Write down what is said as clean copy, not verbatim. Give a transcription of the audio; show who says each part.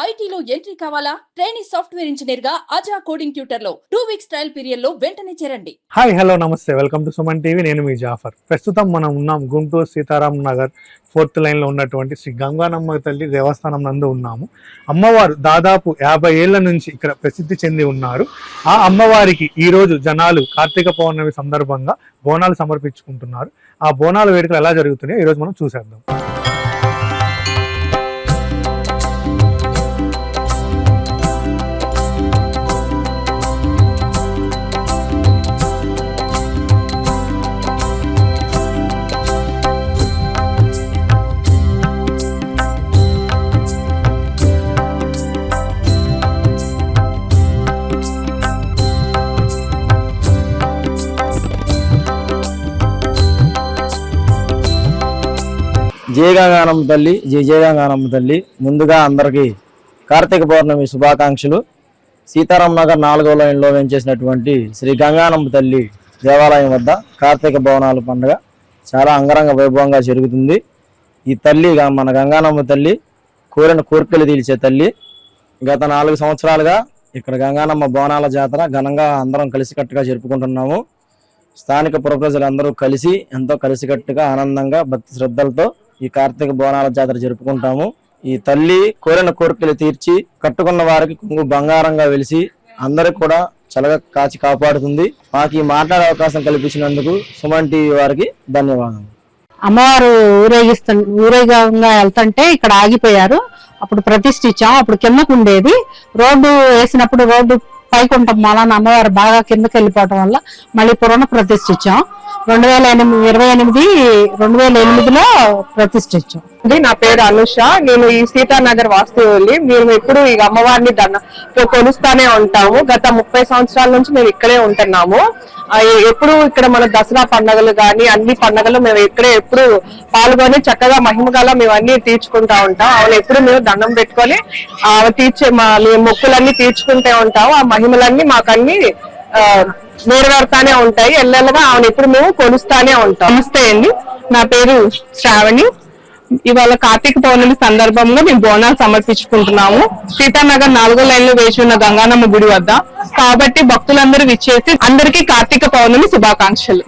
Speaker 1: ఐటీలో ఎంట్రీ కావాలా? Trainee software engineer గా అజా కోడింగ్ ట్యూటర్ లో 2 వీక్స్ ట్రయల్ పీరియడ్ లో వెంటనే చేరండి.
Speaker 2: హాయ్ హలో నమస్తే, వెల్కమ్ టు సుమన్ టీవీ. నేను మీ జాఫర్. ప్రస్తుతం మనం ఉన్నాం గుంటూరు సీతారాం నగర్ 4th లైన్ లో ఉన్నటువంటి శ్రీ గంగానమ్మ తల్లి దేవస్థానం నందు ఉన్నాము. అమ్మవారు దాదాపు 50 ఏళ్ల నుంచి ఇక్కడ ప్రసిద్ధి చెంది ఉన్నారు. ఆ అమ్మవారికి ఈ రోజు జనాలు కార్తీక పౌర్ణమి సందర్భంగా బోనాలు సమర్పించుకుంటున్నారు. ఆ బోనాల వేడుకలు ఎలా జరుగుతున్నాయో ఈ రోజు మనం చూసేద్దాం.
Speaker 3: జయ గంగానమ్మ తల్లి, జయ జయ గంగానమ్మ తల్లి. ముందుగా అందరికీ కార్తీక పౌర్ణమి శుభాకాంక్షలు. సీతారాం నగర్ 4వ లైన్లో వేంచేసినటువంటి శ్రీ గంగానమ్మ తల్లి దేవాలయం వద్ద కార్తీక భవనాల పండుగ చాలా అంగరంగ వైభవంగా జరుగుతుంది. ఈ తల్లి మన గంగానమ్మ తల్లి కోరిన కోరికలు తీర్చే తల్లి. గత 4 సంవత్సరాలుగా ఇక్కడ గంగానమ్మ బోనాల జాతర ఘనంగా అందరం కలిసికట్టుగా జరుపుకుంటున్నాము. స్థానిక పుర ప్రజలందరూ కలిసి ఎంతో కలిసికట్టుగా ఆనందంగా భక్తి శ్రద్ధలతో ఈ కార్తీక బోనాల జాతర జరుపుకుంటాము. ఈ తల్లి కోరిన కోరికలు తీర్చి కట్టుకున్న వారికి కొంగు బంగారంగా వెలిసి అందరికి కూడా చల్లగా కాచి కాపాడుతుంది. మాకు ఈ మాట్లాడే అవకాశం కల్పించినందుకు సుమన్ టీవీ వారికి ధన్యవాదాలు.
Speaker 4: అమ్మవారు ఊరేగంగా వెళ్తుంటే ఇక్కడ ఆగిపోయారు. అప్పుడు ప్రతిష్ఠించాం. అప్పుడు కిందకు ఉండేది, రోడ్డు వేసినప్పుడు రోడ్డు పైకి ఉంటాం. మళ్ళా అమ్మవారు బాగా కిందకి వెళ్ళిపోవడం వల్ల మళ్ళీ పురాణ ప్రతిష్ఠించాం. 2008లో ప్రతిష్ఠించాం.
Speaker 5: నా పేరు అనుష. నేను ఈ సీతానగర్ వాస్తవ్యుల్ని. మేము ఎప్పుడు ఈ అమ్మవారిని కొలుస్తానే ఉంటాము. గత 30 సంవత్సరాల నుంచి మేము ఇక్కడే ఉంటున్నాము. ఎప్పుడు ఇక్కడ మన దసరా పండుగలు గాని అన్ని పండుగలు మేము ఇక్కడే ఎప్పుడు పాల్గొని చక్కగా మహిమగల మేము అన్ని తీర్చుకుంటా ఉంటాం. ఆమెను ఎప్పుడు మేము దండం పెట్టుకొని తీర్చే మా మొక్కులన్నీ తీర్చుకుంటూ ఉంటాము. ఆ మహిమలన్నీ మాకన్నీ నెరవేరుతానే ఉంటాయి. ఎల్లెల్లగా ఆమెను ఎప్పుడు మేము కొలుస్తానే ఉంటాం. నమస్తే అండి, నా పేరు శ్రావణి. ఇవాళ కార్తీక పౌర్ణమి సందర్భంగా మేము బోనాలు సమర్పించుకుంటున్నాము. సీతానగర్ 4వ లైన్లో వేచి ఉన్న గంగానమ్మ గుడి వద్ద. కాబట్టి భక్తులందరూ విచ్చేసి అందరికీ కార్తీక పౌర్ణమి శుభాకాంక్షలు.